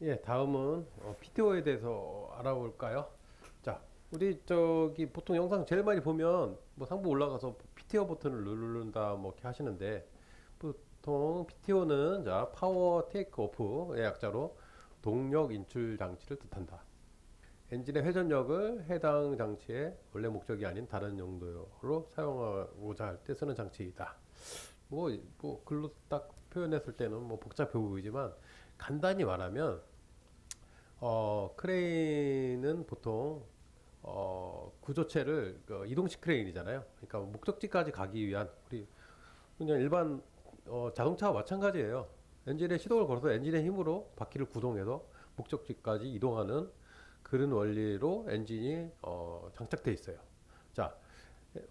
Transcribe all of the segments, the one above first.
예, 다음은 PTO에 대해서 알아볼까요? 자, 우리 저기 보통 영상 제일 많이 보면 뭐 상부 올라가서 PTO 버튼을 누른다 뭐 이렇게 하시는데 보통 PTO는 자 파워 테이크 오프의 약자로 동력 인출 장치를 뜻한다. 엔진의 회전력을 해당 장치의 원래 목적이 아닌 다른 용도로 사용하고자 할 때 쓰는 장치이다. 뭐 글로 딱 표현했을 때는 뭐 복잡해 보이지만 간단히 말하면 크레인은 보통 구조체를 이동식 크레인이잖아요. 그러니까 목적지까지 가기 위한 우리 그냥 일반 자동차와 마찬가지예요. 엔진에 시동을 걸어서 엔진의 힘으로 바퀴를 구동해서 목적지까지 이동하는 그런 원리로 엔진이 장착돼 있어요. 자,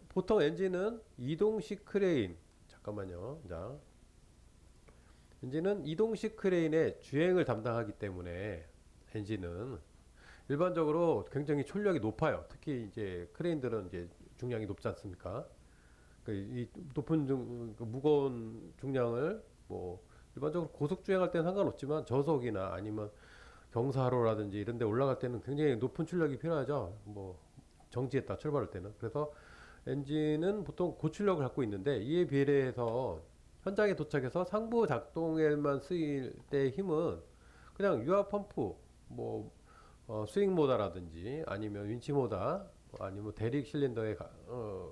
보통 엔진은 이동식 크레인 잠깐만요. 자, 엔진은 이동식 크레인의 주행을 담당하기 때문에 엔진은 일반적으로 굉장히 출력이 높아요. 특히 이제 크레인들은 이제 중량이 높지 않습니까? 이 높은 무거운 중량을 뭐 일반적으로 고속 주행할 때는 상관없지만 저속이나 아니면 경사로라든지 이런 데 올라갈 때는 굉장히 높은 출력이 필요하죠. 뭐 정지했다 출발할 때는. 그래서 엔진은 보통 고출력을 갖고 있는데 이에 비례해서 현장에 도착해서 상부 작동에만 쓰일 때의 힘은 그냥 유압 펌프 뭐 스윙 모다라든지 아니면 윈치 모다 아니면 대릭 실린더에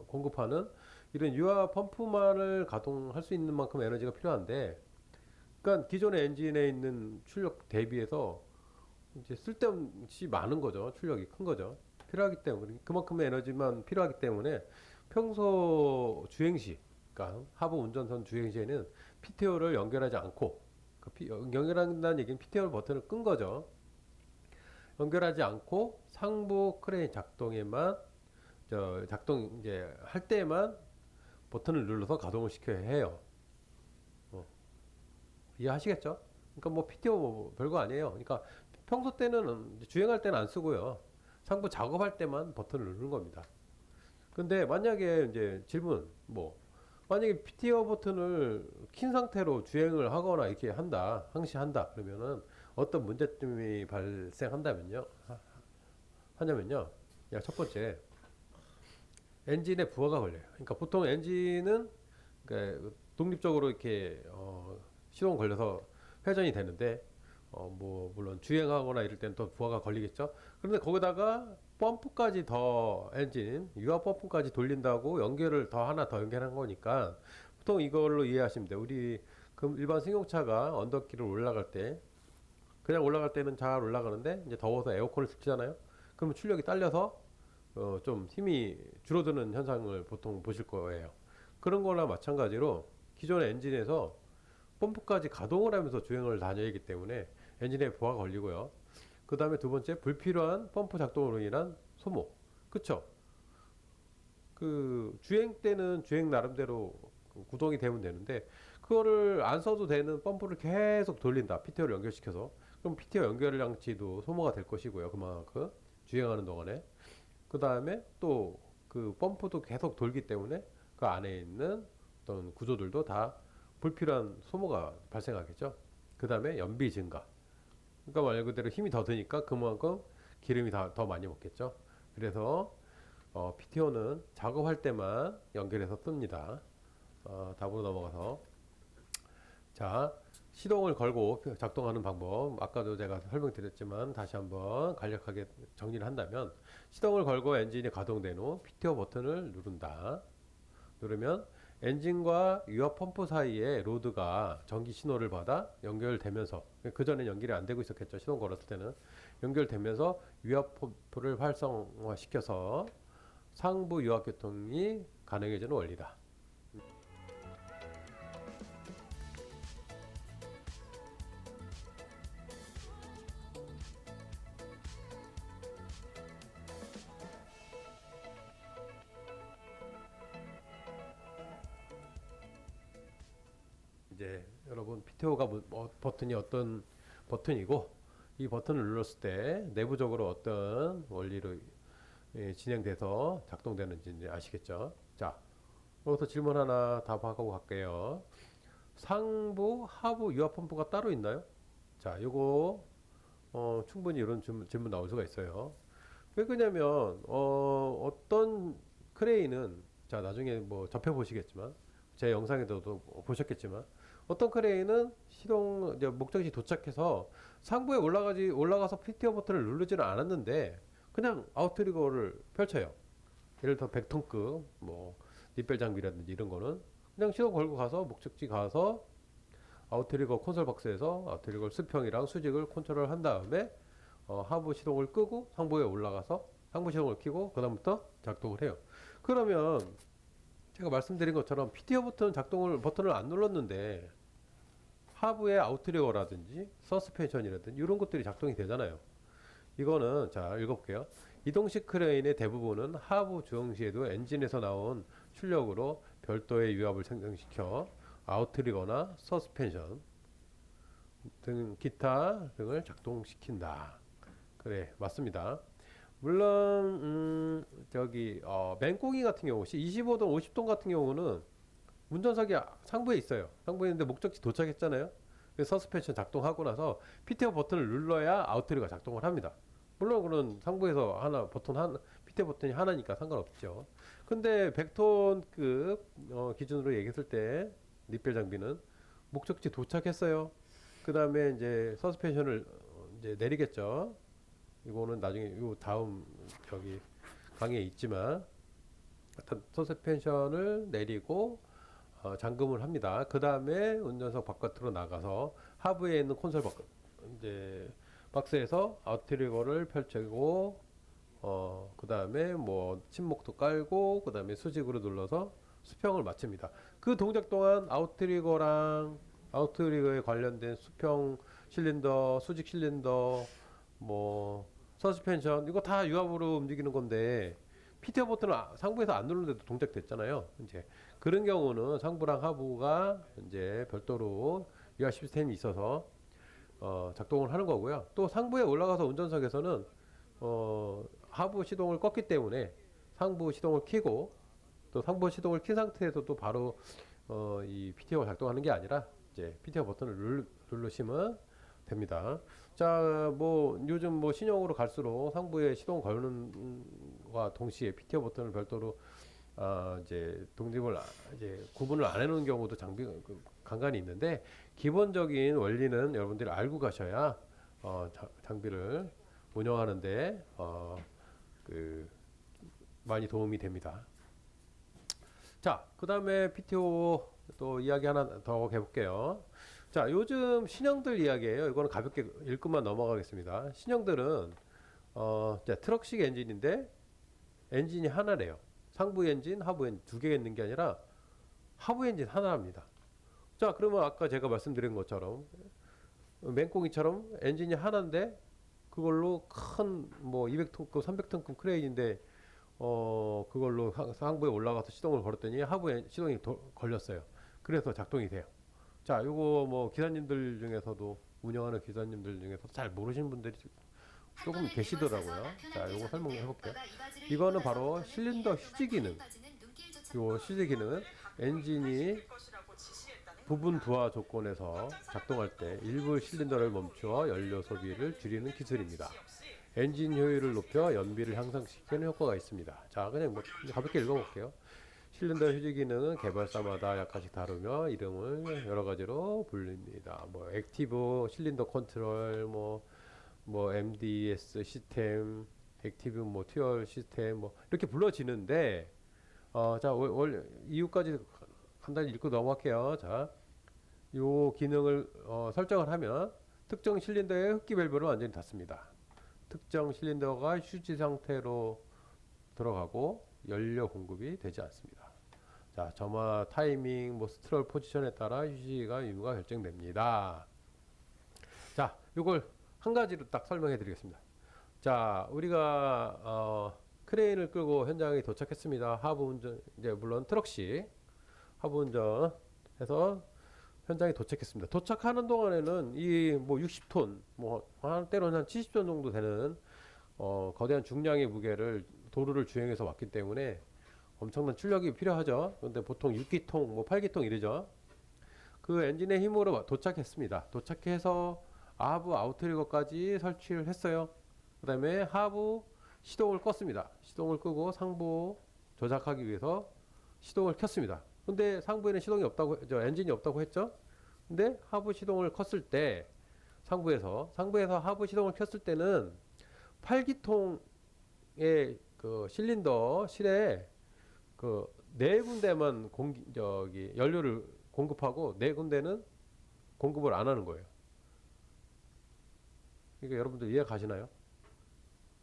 공급하는 이런 유압 펌프만을 가동할 수 있는 만큼 에너지가 필요한데 그러니까 기존의 엔진에 있는 출력 대비해서 이제 쓸데없이 많은 거죠. 출력이 큰 거죠. 필요하기 때문에 그만큼의 에너지만 필요하기 때문에 평소 주행 시 그러니까 하부 운전선 주행 시에는 PTO를 연결하지 않고 연결한다는 얘기는 PTO 버튼을 끈 거죠. 연결하지 않고 상부 크레인 작동에만 작동 이제 할 때만 버튼을 눌러서 가동을 시켜야 해요. 어, 이해하시겠죠? 그러니까 뭐 PTO 뭐 별거 아니에요. 그러니까 평소 때는 주행할 때는 안 쓰고요. 상부 작업할 때만 버튼을 누르는 겁니다. 근데 만약에 이제 질문 뭐 만약에 PTO 버튼을 킨 상태로 주행을 하거나 이렇게 한다 항시한다 그러면은 어떤 문제점이 발생한다면요 하냐면요 야, 첫 번째 엔진에 부하가 걸려요. 그러니까 보통 엔진은 그러니까 독립적으로 이렇게 시동 걸려서 회전이 되는데 뭐 물론 주행하거나 이럴 때는 또 부하가 걸리겠죠. 그런데 거기다가 펌프까지 더 엔진 유압 펌프까지 돌린다고 연결을 더 하나 더 연결한 거니까 보통 이걸로 이해하시면 돼요. 우리 그 일반 승용차가 언덕길을 올라갈 때 그냥 올라갈 때는 잘 올라가는데 이제 더워서 에어컨을 틀잖아요. 그러면 출력이 딸려서 좀 힘이 줄어드는 현상을 보통 보실 거예요. 그런 거나 마찬가지로 기존의 엔진에서 펌프까지 가동을 하면서 주행을 다녀야 하기 때문에 엔진에 부하가 걸리고요. 그 다음에 두 번째, 불필요한 펌프 작동으로 인한 소모. 그쵸? 그, 주행 때는 주행 나름대로 구동이 되면 되는데, 그거를 안 써도 되는 펌프를 계속 돌린다. PTO를 연결시켜서. 그럼 PTO 연결 장치도 소모가 될 것이고요. 그만큼. 주행하는 동안에. 그 다음에 또 그 펌프도 계속 돌기 때문에 그 안에 있는 어떤 구조들도 다 불필요한 소모가 발생하겠죠. 그 다음에 연비 증가. 그러니까 말 그대로 힘이 더 드니까 그만큼 기름이 더 많이 먹겠죠. 그래서 PTO는 작업할 때만 연결해서 씁니다. 답으로 넘어가서 자 시동을 걸고 작동하는 방법 아까도 제가 설명드렸지만 다시 한번 간략하게 정리를 한다면 시동을 걸고 엔진이 가동된 후 PTO 버튼을 누른다. 누르면 엔진과 유압 펌프 사이에 로드가 전기 신호를 받아 연결되면서 그 전에 연결이 안 되고 있었겠죠. 시동 걸었을 때는 연결되면서 유압 펌프를 활성화시켜서 상부 유압 교통이 가능해지는 원리다. 이제 여러분 PTO가 버튼이 어떤 버튼이고 이 버튼을 눌렀을 때 내부적으로 어떤 원리로 진행돼서 작동되는지 이제 아시겠죠? 자, 여기서 질문 하나 답하고 갈게요. 상부, 하부 유압 펌프가 따로 있나요? 자, 요거 충분히 이런 질문 나올 수가 있어요. 왜 그러냐면 어떤 크레인은 자 나중에 뭐 접해 보시겠지만 제 영상에서도 보셨겠지만 어떤 크레인은 시동 이제 목적지 도착해서 상부에 올라가서 피티어 버튼을 누르지는 않았는데 그냥 아웃트리거를 펼쳐요. 예를 들어 100톤급 뭐 니펠 장비라든지 이런 거는 그냥 시동 걸고 가서 목적지 가서 아웃트리거 콘솔 박스에서 아웃트리거 수평이랑 수직을 컨트롤 한 다음에 하부 시동을 끄고 상부에 올라가서 상부 시동을 켜고 그다음부터 작동을 해요. 그러면 제가 말씀드린 것처럼 피티어 버튼을 안 눌렀는데 하부의 아웃트리거라든지 서스펜션이라든지 이런 것들이 작동이 되잖아요. 이거는 자 읽어볼게요. 이동식 크레인의 대부분은 하부 주행 시에도 엔진에서 나온 출력으로 별도의 유압을 생성시켜 아웃트리거나 서스펜션 등 기타 등을 작동시킨다. 그래 맞습니다. 물론 저기 맹꽁이 같은 경우 25동 50동 같은 경우는 운전석이 상부에 있어요. 상부에 있는데 목적지 도착했잖아요. 그래서 서스펜션 작동하고 나서 피티어 버튼을 눌러야 아웃트리거가 작동을 합니다. 물론 그런 상부에서 피티어 버튼이 하나니까 상관없죠. 근데 100톤급 기준으로 얘기했을 때 니펠 장비는 목적지 도착했어요. 그 다음에 이제 서스펜션을 이제 내리겠죠. 이거는 나중에 요 다음 저기 강의에 있지만 서스펜션을 내리고 잠금을 합니다. 그 다음에 운전석 바깥으로 나가서 하부에 있는 콘솔 이제 박스에서 아웃트리거를 펼치고 그 다음에 뭐 침목도 깔고 그 다음에 수직으로 눌러서 수평을 마칩니다. 그 동작 동안 아웃트리거에 관련된 수평 실린더, 수직 실린더, 뭐 서스펜션 이거 다 유압으로 움직이는 건데 피티어 버튼을 상부에서 안 누르는데도 동작됐잖아요. 이제 그런 경우는 상부랑 하부가 이제 별도로 유압 시스템이 있어서 작동을 하는 거고요. 또 상부에 올라가서 운전석에서는 하부 시동을 껐기 때문에 상부 시동을 켜고 또 상부 시동을 킨 상태에서도 바로 이 PTO가 작동하는 게 아니라 이제 PTO 버튼을 누르시면 됩니다. 자, 뭐 요즘 뭐 신형으로 갈수록 상부에 시동 걸는과 동시에 PTO 버튼을 별도로 이제 이제 구분을 안 해놓은 경우도 간간히 있는데 기본적인 원리는 여러분들이 알고 가셔야 장비를 운영하는데 많이 도움이 됩니다. 자, 그 다음에 PTO 또 이야기 하나 더 해볼게요. 자, 요즘 신형들 이야기예요. 이거는 가볍게 읽고만 넘어가겠습니다. 신형들은 자, 트럭식 엔진인데 엔진이 하나래요. 상부 엔진, 하부 엔진 두 개가 있는 게 아니라 하부 엔진 하나입니다. 자, 그러면 아까 제가 말씀드린 것처럼 맹꽁이처럼 엔진이 하나인데 그걸로 큰 뭐 200톤급, 300톤급 크레인인데 그걸로 상부에 올라가서 시동을 걸었더니 하부에 시동이 걸렸어요. 그래서 작동이 돼요. 자, 요거 뭐 기사님들 중에서도 운영하는 기사님들 중에서 잘 모르시는 분들이 조금 계시더라고요. 자, 요거 설명해 볼게요. 이거는 바로 실린더 휴지 기능. 요 휴지 기능은 엔진이 부분 부하 조건에서 작동할 때 일부 실린더를 멈추어 연료 소비를 줄이는 기술입니다. 엔진 효율을 높여 연비를 향상시키는 효과가 있습니다. 자, 그냥 뭐 가볍게 읽어볼게요. 실린더 휴지 기능은 개발사마다 약간씩 다르며 이름을 여러 가지로 불립니다. 뭐 액티브 실린더 컨트롤, 뭐 MDS 시스템, 액티브 뭐 튜얼 시스템, 뭐 이렇게 불러지는데, 자, 이유까지 간단히 읽고 넘어갈게요. 자, 요 기능을 설정을 하면 특정 실린더의 흡기 밸브를 완전히 닫습니다. 특정 실린더가 휴지 상태로 들어가고 연료 공급이 되지 않습니다. 자, 점화 타이밍, 뭐 스트롤 포지션에 따라 휴지가 유무가 결정됩니다. 자, 요걸 한 가지로 딱 설명해 드리겠습니다. 자, 우리가 크레인을 끌고 현장에 도착했습니다. 하부 운전, 이제 물론 트럭식 하부 운전해서 현장에 도착했습니다. 도착하는 동안에는 이 뭐 60톤, 뭐 때로는 한 70톤 정도 되는 거대한 중량의 무게를 도로를 주행해서 왔기 때문에 엄청난 출력이 필요하죠. 그런데 보통 6기통, 뭐 8기통 이러죠. 그 엔진의 힘으로 도착했습니다. 도착해서 하부 아웃트리거까지 설치를 했어요. 그 다음에 하부 시동을 껐습니다. 시동을 끄고 상부 조작하기 위해서 시동을 켰습니다. 근데 상부에는 시동이 없다고, 엔진이 없다고 했죠? 근데 하부 시동을 켰을 때, 상부에서 하부 시동을 켰을 때는 8기통의 그 실린더 실에 그 네 군데만 연료를 공급하고 네 군데는 공급을 안 하는 거예요. 그러니까 여러분들 이해 가시나요?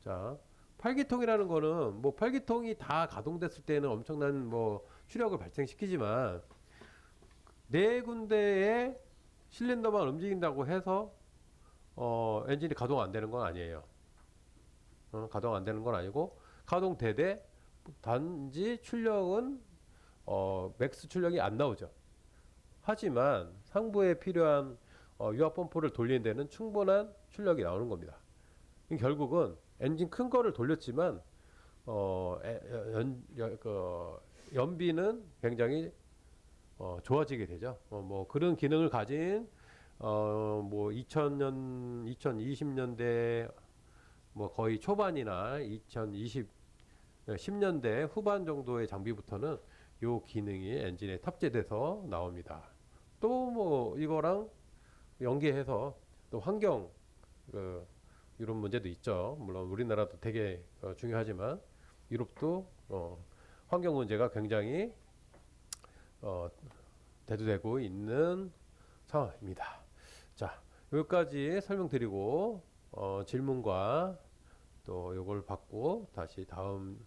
자, 8기통이라는 거는 뭐 8기통이 다 가동됐을 때는 엄청난 뭐 추력을 발생시키지만 네 군데의 실린더만 움직인다고 해서 엔진이 가동 안 되는 건 아니에요. 가동 안 되는 건 아니고 가동되되 단지 출력은 맥스 출력이 안 나오죠. 하지만 상부에 필요한 유압 펌프를 돌리는 데는 충분한 출력이 나오는 겁니다. 결국은 엔진 큰 거를 돌렸지만 연비는 굉장히 좋아지게 되죠. 뭐 그런 기능을 가진 뭐 2020년대 뭐 거의 초반이나 10년대 후반 정도의 장비부터는 요 기능이 엔진에 탑재돼서 나옵니다. 또 뭐 이거랑 연계해서 또 환경 이런 문제도 있죠. 물론 우리나라도 되게 중요하지만 유럽도 환경 문제가 굉장히 대두되고 있는 상황입니다. 자, 여기까지 설명드리고 질문과 또 요걸 받고 다시 다음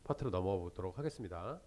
파트로 넘어가 보도록 하겠습니다.